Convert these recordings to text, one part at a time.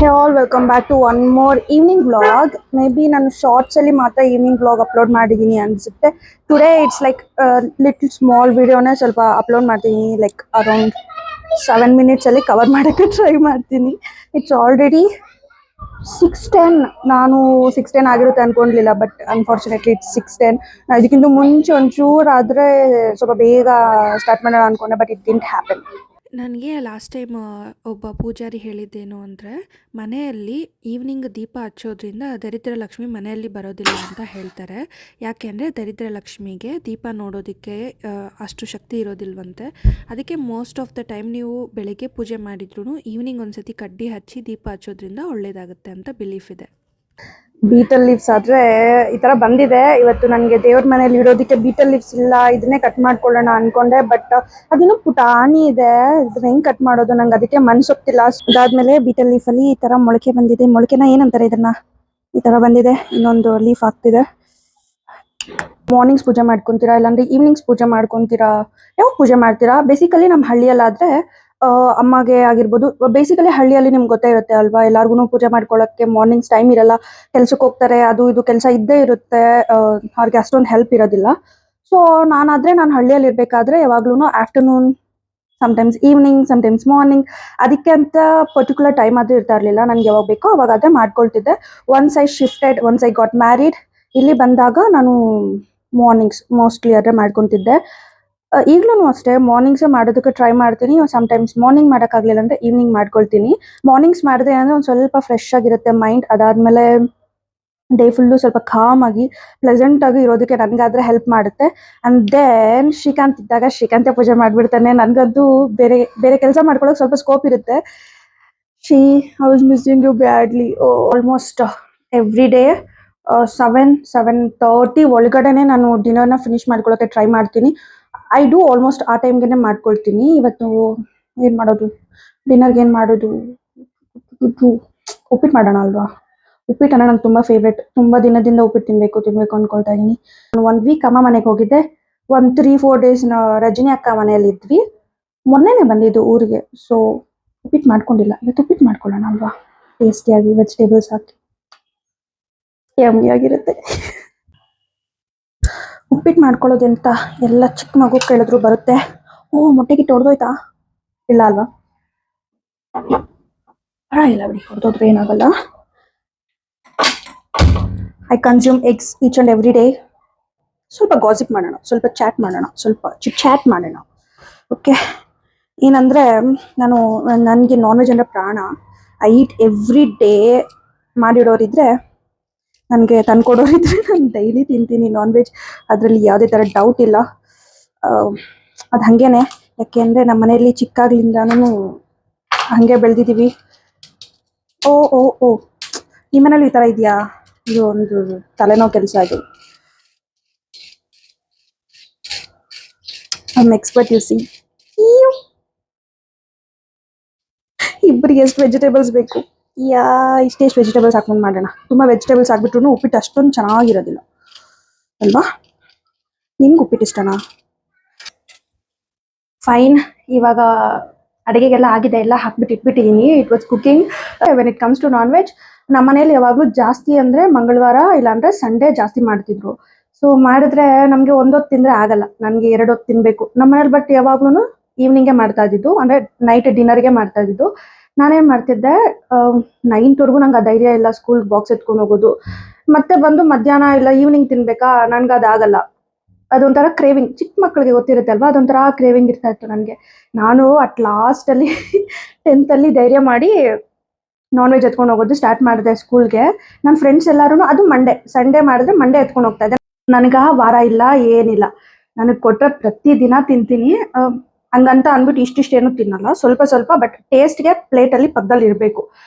Hey all, welcome back to one more evening vlog. Maybe ನಾನು shorts ಅಲ್ಲಿ ಮಾತ್ರ evening vlog upload ಮಾಡಿದ್ದೀನಿ ಅನ್ಸುತ್ತೆ. Today it's like little small ವಿಡಿಯೋನೇ ಸ್ವಲ್ಪ ಅಪ್ಲೋಡ್ ಮಾಡ್ತೀನಿ, ಲೈಕ್ ಅರೌಂಡ್ 7 minutes ಅಲ್ಲಿ ಕವರ್ ಮಾಡೋಕ್ಕೆ ಟ್ರೈ ಮಾಡ್ತೀನಿ. It's already 6:10. ನಾನು 6:10 ಆಗಿರುತ್ತೆ ಅನ್ಕೊಂಡಿಲ್ಲ, ಬಟ್ ಅನ್ಫಾರ್ಚುನೇಟ್ಲಿ ಇಟ್ಸ್ 6:10. ನಾನು ಇದಕ್ಕಿಂತ ಮುಂಚೆ ಒಂಚೂರು ಆದರೆ ಸ್ವಲ್ಪ ಬೇಗ ಸ್ಟಾರ್ಟ್ ಮಾಡೋಣ ಅನ್ಕೊಂಡೆ, ಬಟ್ ಇಟ್ ಡಿಂಟ್ ಹ್ಯಾಪನ್. ನನಗೆ ಲಾಸ್ಟ್ ಟೈಮ್ ಒಬ್ಬ ಪೂಜಾರಿ ಹೇಳಿದ್ದೇನು ಅಂದರೆ, ಮನೆಯಲ್ಲಿ ಈವ್ನಿಂಗ್ ದೀಪ ಹಚ್ಚೋದ್ರಿಂದ ದರಿದ್ರ ಲಕ್ಷ್ಮಿ ಮನೆಯಲ್ಲಿ ಬರೋದಿಲ್ಲ ಅಂತ ಹೇಳ್ತಾರೆ. ಯಾಕೆ ಅಂದರೆ ದರಿದ್ರ ಲಕ್ಷ್ಮಿಗೆ ದೀಪ ನೋಡೋದಕ್ಕೆ ಅಷ್ಟು ಶಕ್ತಿ ಇರೋದಿಲ್ವಂತೆ. ಅದಕ್ಕೆ ಮೋಸ್ಟ್ ಆಫ್ ದ ಟೈಮ್ ನೀವು ಬೆಳಗ್ಗೆ ಪೂಜೆ ಮಾಡಿದ್ರೂ ಈವ್ನಿಂಗ್ ಒಂದು ಸತಿ ಕಡ್ಡಿ ಹಚ್ಚಿ ದೀಪ ಹಚ್ಚೋದ್ರಿಂದ ಒಳ್ಳೆಯದಾಗುತ್ತೆ ಅಂತ ಬಿಲೀಫ್ ಇದೆ. ಬೀಟಲ್ ಲೀವ್ಸ್ ಆದ್ರೆ ಈ ತರ ಬಂದಿದೆ. ಇವತ್ತು ನನಗೆ ದೇವ್ರ ಮನೇಲಿ ಇರೋದಕ್ಕೆ ಬೀಟಲ್ ಲೀವ್ಸ್ ಇಲ್ಲ, ಇದನ್ನೇ ಕಟ್ ಮಾಡ್ಕೊಳ್ಳೋಣ ಅನ್ಕೊಂಡೆ, ಬಟ್ ಅದಿನ್ನೂ ಪುಟಾಣಿ ಇದೆ. ಇದನ್ನ ಹೆಂಗ್ ಕಟ್ ಮಾಡೋದು ನಂಗೆ ಅದಕ್ಕೆ ಮನ್ಸೊಪ್ತಿಲ್ಲ. ಅದಾದ್ಮೇಲೆ ಬೀಟಲ್ ಲೀಫ್ ಅಲ್ಲಿ ಈ ತರ ಮೊಳಕೆ ಬಂದಿದೆ. ಮೊಳಕೆನ ಏನಂತಾರೆ ಇದನ್ನ, ಈ ತರ ಬಂದಿದೆ. ಇನ್ನೊಂದು ಲೀಫ್ ಆಗ್ತಿದೆ. ಮಾರ್ನಿಂಗ್ಸ್ ಪೂಜೆ ಮಾಡ್ಕೊಂತೀರಾ ಇಲ್ಲಾಂದ್ರೆ ಈವ್ನಿಂಗ್ಸ್ ಪೂಜೆ ಮಾಡ್ಕೊಂತೀರಾ? ಯಾವಾಗ ಪೂಜೆ ಮಾಡ್ತೀರಾ? ಬೇಸಿಕಲಿ ನಮ್ಮ ಹಳ್ಳಿಯಲ್ಲಾದ್ರೆ ಅಮ್ಮಗೆ ಆಗಿರ್ಬೋದು, ಬೇಸಿಕಲಿ ಹಳ್ಳಿಯಲ್ಲಿ ನಿಮ್ಗೆ ಗೊತ್ತೇ ಇರುತ್ತೆ ಅಲ್ವಾ, ಎಲ್ಲಾರ್ಗು ಪೂಜೆ ಮಾಡ್ಕೊಳ್ಳೋಕ್ಕೆ ಮಾರ್ನಿಂಗ್ಸ್ ಟೈಮ್ ಇರಲ್ಲ, ಕೆಲ್ಸಕ್ಕೆ ಹೋಗ್ತಾರೆ, ಅದು ಇದು ಕೆಲಸ ಇದ್ದೇ ಇರುತ್ತೆ, ಅವ್ರಿಗೆ ಅಷ್ಟೊಂದು ಹೆಲ್ಪ್ ಇರೋದಿಲ್ಲ. ಸೊ ನಾನು ಹಳ್ಳಿಯಲ್ಲಿ ಇರಬೇಕಾದ್ರೆ ಯಾವಾಗ್ಲೂ afternoon, sometimes evening, sometimes morning, ಅದಕ್ಕೆ ಅಂತ ಪರ್ಟಿಕ್ಯುಲರ್ ಟೈಮ್ ಆದ್ರೂ ಇರ್ತಾ ಇರಲಿಲ್ಲ. ನನಗೆ ಯಾವಾಗ ಬೇಕೋ ಅವಾಗಾದ್ರೆ ಮಾಡ್ಕೊಳ್ತಿದ್ದೆ. ಒನ್ಸ್ ಐ ಗಾಟ್ ಮ್ಯಾರಿಡ್, ಇಲ್ಲಿ ಬಂದಾಗ ನಾನು ಮಾರ್ನಿಂಗ್ಸ್ ಮೋಸ್ಟ್ಲಿ ಆದರೆ ಮಾಡ್ಕೊತಿದ್ದೆ. ಈಗಲೂ ಅಷ್ಟೇ ಮಾರ್ನಿಂಗ್ಸೇ ಮಾಡೋದಕ್ಕೆ ಟ್ರೈ ಮಾಡ್ತೀನಿ. ಸಮ್ಟೈಮ್ಸ್ ಮಾರ್ನಿಂಗ್ ಮಾಡೋಕ್ಕಾಗಲಿಲ್ಲ ಅಂದರೆ ಈವ್ನಿಂಗ್ ಮಾಡ್ಕೊಳ್ತೀನಿ. ಮಾರ್ನಿಂಗ್ಸ್ ಮಾಡಿದ್ರೆ ಅಂದರೆ ಒಂದು ಸ್ವಲ್ಪ ಫ್ರೆಶ್ ಆಗಿರುತ್ತೆ ಮೈಂಡ್. ಅದಾದಮೇಲೆ ಡೇ ಫುಲ್ಲು ಸ್ವಲ್ಪ ಕಾಮ್ ಆಗಿ ಪ್ಲೆಸೆಂಟ್ ಆಗಿ ಇರೋದಕ್ಕೆ ನನಗಾದ್ರೆ ಹೆಲ್ಪ್ ಮಾಡುತ್ತೆ. ಆ್ಯಂಡ್ ದೆನ್ ಶ್ರೀಕಾಂತ್ ಇದ್ದಾಗ ಶ್ರೀಕಾಂತೆ ಪೂಜೆ ಮಾಡಿಬಿಡ್ತಾನೆ. ನನಗಂತೂ ಬೇರೆ ಬೇರೆ ಕೆಲಸ ಮಾಡ್ಕೊಳ್ಳೋಕೆ ಸ್ವಲ್ಪ ಸ್ಕೋಪ್ ಇರುತ್ತೆ. I was missing you badly. Almost every day 7-7:30 ಒಳಗಡೆನೆ ನಾನು ಡಿನ್ನರ್ನ ಫಿನಿಶ್ ಮಾಡ್ಕೊಳ್ಳೋಕೆ ಟ್ರೈ ಮಾಡ್ತೀನಿ. ಐ ಡೂ ಆಲ್ಮೋಸ್ಟ್ ಆ ಟೈಮ್ಗೆ ಮಾಡ್ಕೊಳ್ತೀನಿ. ಇವತ್ತು ಏನು ಮಾಡೋದು, ಡಿನ್ನರ್ಗೆ ಏನು ಮಾಡೋದು, ಉಪ್ಪಿಟ್ಟು ಮಾಡೋಣ ಅಲ್ವಾ? ಉಪ್ಪಿಟ್ಟು ನಂಗೆ ತುಂಬ ಫೇವ್ರೆಟ್. ತುಂಬ ದಿನದಿಂದ ಉಪ್ಪಿಟ್ಟು ತಿನ್ನಬೇಕು ಅಂದ್ಕೊಳ್ತಾ ಇದ್ದೀನಿ. ನಾನು 1 ವೀಕ್ ಅಮ್ಮ ಮನೆಗೆ ಹೋಗಿದ್ದೆ. ಒಂದು 3-4 ಡೇಸ್ ರಜನಿ ಅಕ್ಕ ಮನೆಯಲ್ಲಿ ಇದ್ವಿ. ಮೊನ್ನೆನೇ ಬಂದಿದ್ದು ಊರಿಗೆ. ಸೊ ಉಪ್ಪಿಟ್ಟು ಮಾಡ್ಕೊಂಡಿಲ್ಲ. ಇವತ್ತು ಉಪ್ಪಿಟ್ಟು ಮಾಡ್ಕೊಳ್ಳೋಣ ಅಲ್ವಾ? ಟೇಸ್ಟಿಯಾಗಿ ವೆಜಿಟೇಬಲ್ಸ್ ಹಾಕಿ ಯಮ್ಮಿ ಆಗಿರುತ್ತೆ. ಉಪ್ಪಿಟ್ಟು ಮಾಡ್ಕೊಳ್ಳೋದೆಂತ ಎಲ್ಲ ಚಿಕ್ಕ ಮಗು ಕೇಳಿದ್ರು ಬರುತ್ತೆ. ಮೊಟ್ಟೆಗಿಟ್ಟು ಹೊಡೆದೋಯ್ತಾ? ಇಲ್ಲ ಅಲ್ವಾ? ಇಲ್ಲ ಬಿಡಿ, ಹೊಡೆದೋದ್ರೆ ಏನಾಗಲ್ಲ. I consume eggs each and every day. ಸ್ವಲ್ಪ ಗಾಸಿಪ್ ಮಾಡೋಣ, ಸ್ವಲ್ಪ ಚಾಟ್ ಮಾಡೋಣ, ಸ್ವಲ್ಪ ಚಾಟ್ ಮಾಡೋಣ. ಓಕೆ, ಏನಂದರೆ ನನಗೆ ನಾನ್ ವೆಜ್ ಅಂದರೆ ಪ್ರಾಣ. I eat every day. ಮಾಡಿಡೋರಿದ್ರೆ, ನನಗೆ ತಂದ್ಕೊಡೋರಿದ್ರೆ ನಾನು ಡೈಲಿ ತಿಂತೀನಿ ನಾನ್ ವೆಜ್. ಅದರಲ್ಲಿ ಯಾವುದೇ ಥರ ಡೌಟ್ ಇಲ್ಲ. ಅದು ಹಾಗೇನೆ. ಯಾಕೆ ಅಂದರೆ ನಮ್ಮ ಮನೆಯಲ್ಲಿ ಚಿಕ್ಕಾಗ್ಲಿಂದನೂ ಹಾಗೆ ಬೆಳೆದಿದ್ದೀವಿ. ಓ ಓ ಓ ನಿಮ್ಮ ಮನೇಲಿ ಈ ಥರ ಇದೆಯಾ? ಇದು ಒಂದು ತಲೆನೋವು ಕೆಲಸ ಇದು. I am expert, U C. ಇಬ್ಬರಿಗೆ ಎಷ್ಟು ವೆಜಿಟೇಬಲ್ಸ್ ಬೇಕು? ಇಷ್ಟೆಷ್ಟು ವೆಜಿಟೇಬಲ್ಸ್ ಹಾಕೊಂಡು ಮಾಡೋಣ. ತುಂಬ ವೆಜಿಟೇಬಲ್ಸ್ ಹಾಕ್ಬಿಟ್ರು ಉಪ್ಪಿಟ್ಟು ಅಷ್ಟೊಂದು ಚೆನ್ನಾಗಿರೋದಿಲ್ಲ ಅಲ್ವಾ? ನಿಮ್ಗೆ ಉಪ್ಪಿಟ್ಟು ಇಷ್ಟನಾ? ಫೈನ್. ಇವಾಗ ಅಡುಗೆಗೆಲ್ಲ ಆಗಿದೆ, ಎಲ್ಲ ಹಾಕ್ಬಿಟ್ಟು ಇಟ್ಬಿಟ್ಟಿದ್ದೀನಿ. It was cooking. When it comes to non veg, ನಮ್ಮ ಮನೇಲಿ ಯಾವಾಗಲೂ ಜಾಸ್ತಿ ಅಂದರೆ ಮಂಗಳವಾರ ಇಲ್ಲಾಂದರೆ ಸಂಡೇ ಜಾಸ್ತಿ ಮಾಡ್ತಿದ್ರು. ಸೊ ಮಾಡಿದ್ರೆ ನಮಗೆ ಒಂದೊತ್ತು ತಿಂದರೆ ಆಗಲ್ಲ, ನನಗೆ 2 ಹೊತ್ತು ತಿನ್ನಬೇಕು ನಮ್ಮ ಮನೇಲಿ. ಬಟ್ ಯಾವಾಗ್ಲೂ ಈವ್ನಿಂಗೇ ಮಾಡ್ತಾ ಇದ್ದಿದ್ದು, ಅಂದರೆ ನೈಟ್ ಡಿನ್ನರ್ಗೆ ಮಾಡ್ತಾ ಇದ್ದಿದ್ದು. ನಾನೇನು ಮಾಡ್ತಿದ್ದೆ, 9th ನಂಗೆ ಆ ಧೈರ್ಯ ಇಲ್ಲ ಸ್ಕೂಲ್ಗೆ ಬಾಕ್ಸ್ ಎತ್ಕೊಂಡು ಹೋಗೋದು. ಮತ್ತೆ ಬಂದು ಮಧ್ಯಾಹ್ನ ಇಲ್ಲ ಈವ್ನಿಂಗ್ ತಿನ್ಬೇಕಾ, ನನಗೆ ಅದಾಗಲ್ಲ. ಅದೊಂಥರ ಕ್ರೇವಿಂಗ್, ಚಿಕ್ಕ ಮಕ್ಕಳಿಗೆ ಗೊತ್ತಿರುತ್ತೆ ಅಲ್ವಾ, ಅದೊಂಥರ ಕ್ರೇವಿಂಗ್ ಇರ್ತಾ ಇತ್ತು ನನಗೆ. ನಾನು ಅಟ್ ಲಾಸ್ಟಲ್ಲಿ 10th ಧೈರ್ಯ ಮಾಡಿ ನಾನ್ ವೆಜ್ ಎತ್ಕೊಂಡು ಹೋಗೋದು ಸ್ಟಾರ್ಟ್ ಮಾಡಿದೆ ಸ್ಕೂಲ್ಗೆ. ನನ್ನ ಫ್ರೆಂಡ್ಸ್ ಎಲ್ಲರೂ, ಅದು ಸಂಡೇ ಮಾಡಿದ್ರೆ ಮಂಡೇ ಎತ್ಕೊಂಡು ಹೋಗ್ತಾ ಇದ್ದೆ. ನನಗೆ ವಾರ ಇಲ್ಲ ಏನಿಲ್ಲ, ನನಗೆ ಕೊಟ್ಟರೆ ಪ್ರತಿದಿನ ತಿಂತೀನಿ. ಹಂಗಂತ ಅಂದ್ಬಿಟ್ಟು ಇಷ್ಟಿಷ್ಟು ಏನೂ ತಿನ್ನಲ್ಲ, ಸ್ವಲ್ಪ ಸ್ವಲ್ಪ, ಬಟ್ ಟೇಸ್ಟ್ಗೆ ಪ್ಲೇಟಲ್ಲಿ ಪಕ್ಕದಲ್ಲಿ ಇರಬೇಕು,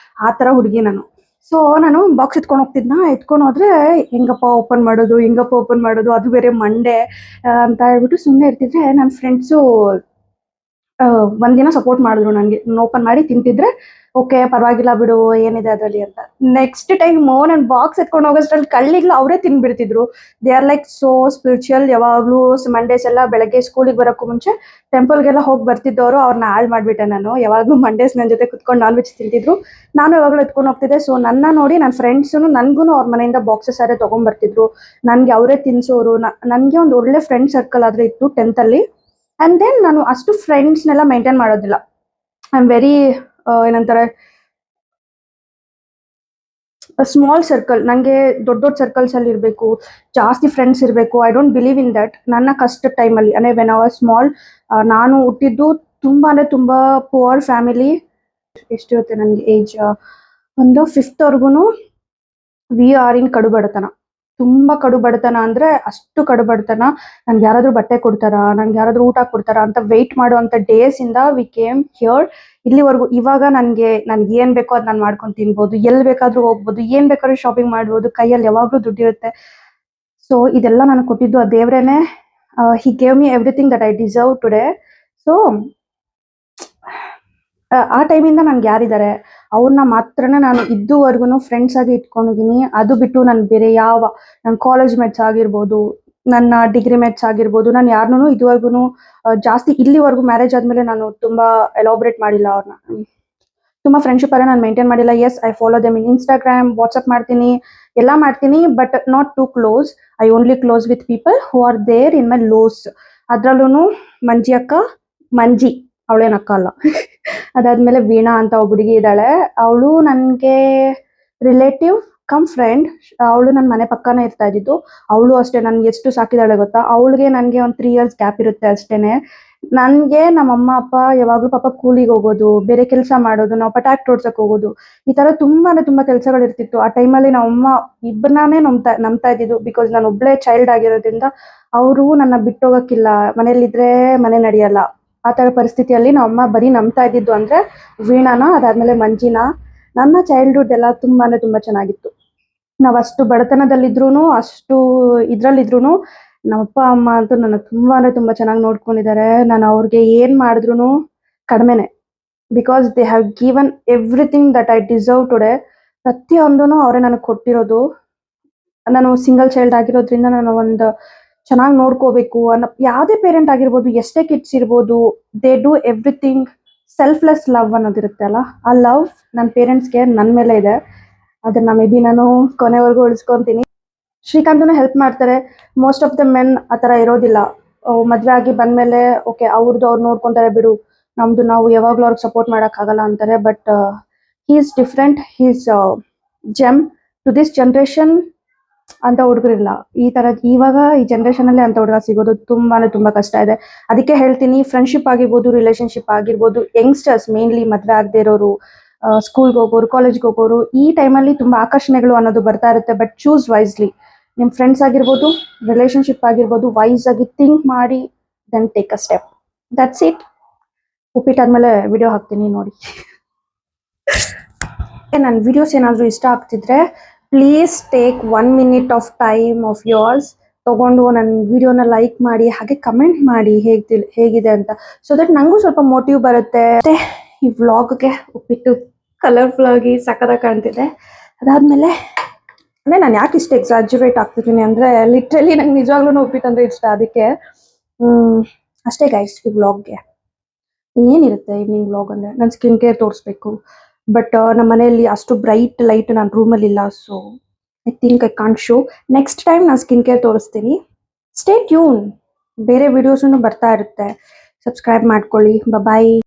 ಆ ಥರ ಹುಡುಗಿ ನಾನು. ಸೊ ನಾನು ಬಾಕ್ಸ್ ಎತ್ಕೊಂಡು ಹೋದ್ರೆ ಹೆಂಗಪ್ಪ ಓಪನ್ ಮಾಡೋದು, ಅದು ಬೇರೆ ಮಂಡೇ ಅಂತ ಹೇಳ್ಬಿಟ್ಟು ಸುಮ್ಮನೆ ಇರ್ತಿದ್ರೆ, ನನ್ನ ಫ್ರೆಂಡ್ಸು ಒಂದಿನ ಸಪೋರ್ಟ್ ಮಾಡಿದ್ರು ನನಗೆ. ಓಪನ್ ಮಾಡಿ ತಿಂತಿದ್ರೆ ಓಕೆ ಪರವಾಗಿಲ್ಲ ಬಿಡು ಏನಿದೆ ಅದರಲ್ಲಿ ಅಂತ. ನೆಕ್ಸ್ಟ್ ಟೈಮ್ ನನ್ನ ಬಾಕ್ಸ್ ಎತ್ಕೊಂಡು ಹೋಗೋಷ್ಟ್ರಲ್ಲಿ ಕಳ್ಳಿಗಳು ಅವರೇ ತಿನ್ಬಿಡ್ತಿದ್ರು. They are like so spiritual. ಯಾವಾಗಲೂ ಮಂಡೇಸ್ ಎಲ್ಲ ಬೆಳಗ್ಗೆ ಸ್ಕೂಲಿಗೆ ಬರೋಕ್ಕೂ ಮುಂಚೆ ಟೆಂಪಲ್ಗೆಲ್ಲ ಹೋಗಿ ಬರ್ತಿದ್ದವರು, ಅವ್ರನ್ನ ಹಾಳು ಮಾಡಿಬಿಟ್ಟೆ ನಾನು. ಯಾವಾಗಲೂ ಮಂಡೇಸ್ ನನ್ನ ಜೊತೆ ಕುತ್ಕೊಂಡು ನಾನ್ ವೆಜ್ ತಿಂತಿದ್ರು, ನಾನು ಯಾವಾಗಲೂ ಎತ್ಕೊಂಡು ಹೋಗ್ತಿದ್ದೆ. ಸೊ ನನ್ನ ನೋಡಿ ನನ್ನ ಫ್ರೆಂಡ್ಸು ನನಗೂ ಅವ್ರ ಮನೆಯಿಂದ ಬಾಕ್ಸಸ್ ಸಾರೇ ತೊಗೊಂಡ್ಬರ್ತಿದ್ರು, ನನಗೆ ಅವರೇ ತಿನ್ಸೋರು. ನನಗೆ ಒಂದು ಒಳ್ಳೆ ಫ್ರೆಂಡ್ ಸರ್ಕಲ್ ಆದರೆ ಇತ್ತು 10th. ಆ್ಯಂಡ್ ದೆನ್ ನಾನು ಅಷ್ಟು ಫ್ರೆಂಡ್ಸ್ನೆಲ್ಲ ಮೇಂಟೈನ್ ಮಾಡೋದಿಲ್ಲ. ಐ ಆಮ್ ವೆರಿ ಏನಂತಾರೆ ಸ್ಮಾಲ್ ಸರ್ಕಲ್. ನನಗೆ ದೊಡ್ಡ ದೊಡ್ಡ ಸರ್ಕಲ್ಸಲ್ಲಿ ಇರಬೇಕು, ಜಾಸ್ತಿ ಫ್ರೆಂಡ್ಸ್ ಇರಬೇಕು. I don't believe in that. ನನ್ನ ಕಷ್ಟದ ಟೈಮಲ್ಲಿ ಅಂದರೆ ವೆನ್ ಐ ವಾಸ್ ಸ್ಮಾಲ್, ನಾನು ಹುಟ್ಟಿದ್ದು ತುಂಬ ಅಂದರೆ ತುಂಬ ಪುವರ್ ಫ್ಯಾಮಿಲಿ. ಎಷ್ಟಿರುತ್ತೆ ನನಗೆ ಏಜ್, ಒಂದು 5th ವಿ ಆರ್ ಇನ್ ಕಡು ಬಡತನ. ತುಂಬ ಕಡು ಬಡತನ ಅಂದರೆ ಅಷ್ಟು ಕಡು ಬಡತನ. ನನ್ಗೆ ಯಾರಾದರೂ ಬಟ್ಟೆ ಕೊಡ್ತಾರಾ, ನನ್ಗೆ ಯಾರಾದರೂ ಊಟ ಕೊಡ್ತಾರಾ ಅಂತ ವೆಯ್ಟ್ ಮಾಡುವಂಥ ಡೇಸಿಂದ ವಿ ಕೇಮ್ ಹಿಯರ್ ಇಲ್ಲಿವರೆಗೂ. ಇವಾಗ ನನಗೆ ಏನು ಬೇಕೋ ಅದು ನಾನು ಮಾಡ್ಕೊಂಡು ತಿನ್ಬೋದು, ಎಲ್ಲಿ ಬೇಕಾದರೂ ಹೋಗ್ಬೋದು, ಏನು ಬೇಕಾದ್ರೂ ಶಾಪಿಂಗ್ ಮಾಡ್ಬೋದು, ಕೈಯಲ್ಲಿ ಯಾವಾಗಲೂ ದುಡ್ಡಿರುತ್ತೆ. ಸೊ ಇದೆಲ್ಲ ನನಗೆ ಕೊಟ್ಟಿದ್ದು ಆ ದೇವ್ರೇನೆ. He gave me everything that I deserve today. So ಆ ಟೈಮಿಂದ ನನ್ಗೆ ಯಾರಿದ್ದಾರೆ ಅವ್ರನ್ನ ಮಾತ್ರನೇ ನಾನು ಇದುವರೆಗೂ ಫ್ರೆಂಡ್ಸ್ ಆಗಿ ಇಟ್ಕೊಂಡಿದ್ದೀನಿ. ಅದು ಬಿಟ್ಟು ನಾನು ಬೇರೆ ನನ್ನ ಕಾಲೇಜ್ ಮೇಟ್ಸ್ ಆಗಿರ್ಬೋದು, ನನ್ನ ಡಿಗ್ರಿ ಮೇಟ್ಸ್ ಆಗಿರ್ಬೋದು, ನಾನು ಯಾರನ್ನೂ ಇದುವರೆಗೂ ಜಾಸ್ತಿ ಇಲ್ಲಿವರೆಗೂ ಮ್ಯಾರೇಜ್ ಆದಮೇಲೆ ನಾನು ತುಂಬ ಎಲಾಬ್ರೇಟ್ ಮಾಡಿಲ್ಲ ಅವ್ರನ್ನ. ತುಂಬ ಫ್ರೆಂಡ್ಶಿಪ್ ಅಲ್ಲ ನಾನು ಮೇಂಟೈನ್ ಮಾಡಿಲ್ಲ. Yes, I follow them in Instagram, WhatsApp ಮಾಡ್ತೀನಿ, ಎಲ್ಲ ಮಾಡ್ತೀನಿ, but not too close. I only close with people who are there in my lows. ಅದರಲ್ಲೂ ಮಂಜಿ ಅವಳೇನು ಅಕ್ಕ ಅಲ್ಲ. ಅದಾದ್ಮೇಲೆ ವೀಣಾ ಅಂತ ಒಬ್ಬ ಹುಡುಗಿ ಇದ್ದಾಳೆ, ಅವಳು ನನಗೆ ರಿಲೇಟಿವ್ ಕಮ್ ಫ್ರೆಂಡ್. ಅವಳು ನನ್ನ ಮನೆ ಪಕ್ಕನೇ ಇರ್ತಾ ಇದ್ದಿದ್ದು. ಅವಳು ಅಷ್ಟೇ ನನಗೆ ಎಷ್ಟು ಸಾಕಿದಾಳೆ ಗೊತ್ತಾ. ಅವಳಿಗೆ ನನಗೆ ಒಂದು 3 years ಗ್ಯಾಪ್ ಇರುತ್ತೆ ಅಷ್ಟೇನೆ. ನನಗೆ ನಮ್ಮ ಅಮ್ಮ ಅಪ್ಪ ಯಾವಾಗಲೂ ಪಾಪ ಕೂಲಿಗೆ ಹೋಗೋದು, ಬೇರೆ ಕೆಲಸ ಮಾಡೋದು, ನಾವು ಪಟಾಕಿ ಹೊಡ್ಸಕ್ಕೆ ಹೋಗೋದು, ಈ ಥರ ತುಂಬ ಕೆಲಸಗಳಿರ್ತಿತ್ತು. ಆ ಟೈಮಲ್ಲಿ ನಮ್ಮ ಅಮ್ಮ ಇಬ್ಬರನ್ನೇ ನಂಬ್ತಾ ಇದ್ದಿದ್ದು. ಬಿಕಾಸ್ ನಾನು ಒಬ್ಬಳೇ ಚೈಲ್ಡ್ ಆಗಿರೋದ್ರಿಂದ ಅವರು ನನ್ನ ಬಿಟ್ಟೋಗಕ್ಕಿಲ್ಲ, ಮನೇಲಿದ್ರೆ ಮನೆ ನಡೆಯಲ್ಲ. ಆ ಥರ ಪರಿಸ್ಥಿತಿಯಲ್ಲಿ ನಮ್ಮ ಅಮ್ಮ ಬರೀ ನಂಬ್ತಾ ಇದ್ದಿದ್ದು ಅಂದರೆ ವೀಣಾನ, ಅದಾದಮೇಲೆ ಮಂಜಿನ. ನನ್ನ ಚೈಲ್ಡ್ಹುಡ್ ಎಲ್ಲ ತುಂಬ ಚೆನ್ನಾಗಿತ್ತು. ನಾವು ಅಷ್ಟು ಬಡತನದಲ್ಲಿದ್ರೂ, ಅಷ್ಟು ಇದರಲ್ಲಿದ್ರೂ ನಮ್ಮ ಅಪ್ಪ ಅಮ್ಮ ಅಂತೂ ನನ್ನ ತುಂಬ ಚೆನ್ನಾಗಿ ನೋಡ್ಕೊಂಡಿದ್ದಾರೆ. ನಾನು ಅವ್ರಿಗೆ ಏನು ಮಾಡಿದ್ರು ಕಡಿಮೆನೆ. Because they have given everything that I deserve today. ಪ್ರತಿಯೊಂದೂ ಅವರೇ ನನಗೆ ಕೊಟ್ಟಿರೋದು. ನಾನು ಸಿಂಗಲ್ ಚೈಲ್ಡ್ ಆಗಿರೋದ್ರಿಂದ ನಾನು ಒಂದು ಚೆನ್ನಾಗಿ ನೋಡ್ಕೋಬೇಕು ಅನ್ನೋ, ಯಾವುದೇ ಪೇರೆಂಟ್ ಆಗಿರ್ಬೋದು, ಎಷ್ಟೇ ಕಿಡ್ಸ್ ಇರ್ಬೋದು, they do everything. Selfless love ಅನ್ನೋದಿರುತ್ತೆ ಅಲ್ಲ, ಆ ಲವ್ ನನ್ನ ಪೇರೆಂಟ್ಸ್ಗೆ ನನ್ನ ಮೇಲೆ ಇದೆ. ಅದನ್ನು ಮೇ ಬಿ ನಾನು ಕೊನೆವರೆಗೂ ಉಳಿಸ್ಕೊತೀನಿ. ಶ್ರೀಕಾಂತನು ಹೆಲ್ಪ್ ಮಾಡ್ತಾರೆ. ಮೋಸ್ಟ್ ಆಫ್ ದ ಮೆನ್ ಆ ಥರ ಇರೋದಿಲ್ಲ. ಮದುವೆ ಆಗಿ ಬಂದಮೇಲೆ ಓಕೆ ಅವ್ರದ್ದು ಅವ್ರು ನೋಡ್ಕೊತಾರೆ ಬಿಡು, ನಮ್ಮದು ನಾವು ಯಾವಾಗಲೂ ಅವ್ರಿಗೆ ಸಪೋರ್ಟ್ ಮಾಡೋಕ್ಕಾಗಲ್ಲ ಅಂತಾರೆ. But he is different, he is gem to this generation. ಅಂತ ಹುಡುಗರಿಲ್ಲ ಈ ಥರ. ಇವಾಗ ಈ ಜನ್ರೇಷನಲ್ಲಿ ಅಂತ ಹುಡುಗ ಸಿಗೋದು ತುಂಬ ಕಷ್ಟ ಇದೆ. ಅದಕ್ಕೆ ಹೇಳ್ತೀನಿ, ಫ್ರೆಂಡ್ಶಿಪ್ ಆಗಿರ್ಬೋದು, ರಿಲೇಷನ್ಶಿಪ್ ಆಗಿರ್ಬೋದು, ಯಂಗ್ಸ್ಟರ್ಸ್ ಮೇನ್ಲಿ ಮದುವೆ ಆಗದೆ ಇರೋರು, ಸ್ಕೂಲ್ಗೆ ಹೋಗೋರು, ಕಾಲೇಜ್ಗೆ ಹೋಗೋರು, ಈ ಟೈಮಲ್ಲಿ ತುಂಬ ಆಕರ್ಷಣೆಗಳು ಅನ್ನೋದು ಬರ್ತಾ ಇರುತ್ತೆ. But choose wisely. ನಿಮ್ಮ ಫ್ರೆಂಡ್ಸ್ ಆಗಿರ್ಬೋದು, ರಿಲೇಷನ್ಶಿಪ್ ಆಗಿರ್ಬೋದು, ವೈಸ್ ಆಗಿ ಥಿಂಕ್ ಮಾಡಿ then take a step. That's it. ಉಪ್ಪಿಟ್ಟಾದ್ಮೇಲೆ ವಿಡಿಯೋ ಹಾಕ್ತೀನಿ ನೋಡಿ. ನನ್ನ ವಿಡಿಯೋಸ್ ಏನಾದರೂ ಇಷ್ಟ ಆಗ್ತಿದ್ರೆ please take 1 minute of time of yours ತೊಗೊಂಡು ನನ್ನ ವಿಡಿಯೋನ ಲೈಕ್ ಮಾಡಿ, ಹಾಗೆ ಕಮೆಂಟ್ ಮಾಡಿ ಹೇಗಿದೆ ಅಂತ. ಸೊ ದಟ್ ನನಗೂ ಸ್ವಲ್ಪ ಮೋಟಿವ್ ಬರುತ್ತೆ. ಮತ್ತು ಈ ವ್ಲಾಗ್ಗೆ ಉಪ್ಪಿಟ್ಟು ಕಲರ್ಫುಲ್ ಆಗಿ ಸಕ್ಕತ್ತಾಗಿ ಕಾಣ್ತಿದೆ. ಅದಾದಮೇಲೆ ಅಂದರೆ ನಾನು ಯಾಕೆ ಇಷ್ಟು ಎಕ್ಸಾಜುರೇಟ್ ಆಗ್ತಿದ್ದೀನಿ ಅಂದರೆ ಲಿಟ್ರಲಿ ನಂಗೆ ನಿಜವಾಗ್ಲೂ ಉಪ್ಪಿಟ್ಟು ಅಂದರೆ ಇಷ್ಟ. ಅದಕ್ಕೆ ಅಷ್ಟೇ ಗೈಸ್ ಈ ವ್ಲಾಗ್ಗೆ. ಇನ್ನೇನಿರುತ್ತೆ ಈವ್ನಿಂಗ್ ವ್ಲಾಗ್ ಅಂದರೆ ನಾನು ಸ್ಕಿನ್ ಕೇರ್ ತೋರಿಸ್ಬೇಕು. ಬಟ್ ನಮ್ಮ ಮನೆಯಲ್ಲಿ ಅಷ್ಟು ಬ್ರೈಟ್ ಲೈಟ್ ನನ್ನ ರೂಮಲ್ಲಿ ಇಲ್ಲ. So I think I can't show. Next time ನಾನು ಸ್ಕಿನ್ ಕೇರ್ ತೋರಿಸ್ತೀನಿ. ಸ್ಟೇ ಟ್ಯೂನ್, ಬೇರೆ ವಿಡಿಯೋಸೂ ಬರ್ತಾ ಇರುತ್ತೆ. ಸಬ್ಸ್ಕ್ರೈಬ್ ಮಾಡ್ಕೊಳ್ಳಿ. ಬಾಯ್.